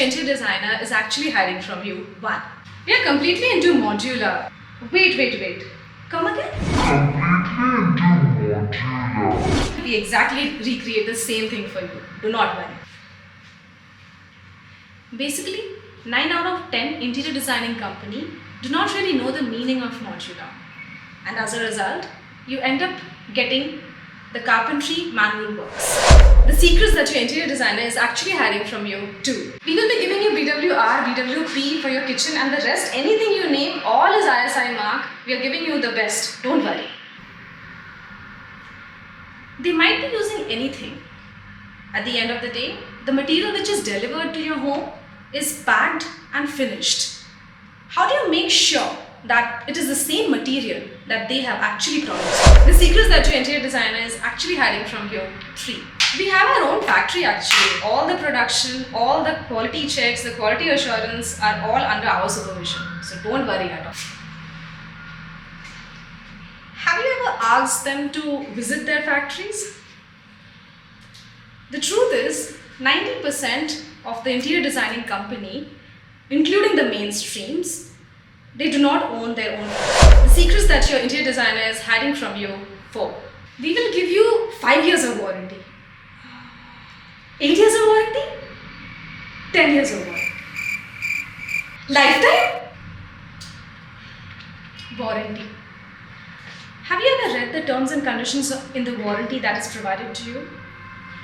your interior designer is actually hiding from you. 1. We are completely into modular. Wait. Come again? Completely into modular. We exactly recreate the same thing for you. Do not worry. Basically, 9 out of 10 interior designing company do not really know the meaning of modular. And as a result, you end up getting the carpentry manual works. The secrets that your interior designer is actually hiding from you too. We will be giving you BWR, BWP for your kitchen and the rest, anything you name, all is ISI mark. We are giving you the best. Don't worry. They might be using anything. At the end of the day, the material which is delivered to your home is packed and finished. How do you make sure that it is the same material that they have actually produced? The secrets that your interior designer is actually hiding from you. 3. We have our own factory actually. All the production, all the quality checks, the quality assurance are all under our supervision. So don't worry at all. Have you ever asked them to visit their factories? The truth is, 90% of the interior designing company, including the mainstreams, they do not own their own factory. The secrets that your interior designer is hiding from you. 4. We will give you 5 years of warranty. 8 years of warranty? 10 years of warranty. Lifetime? Warranty. Have you ever read the terms and conditions in the warranty that is provided to you?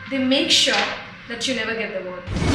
They make sure that you never get the warranty.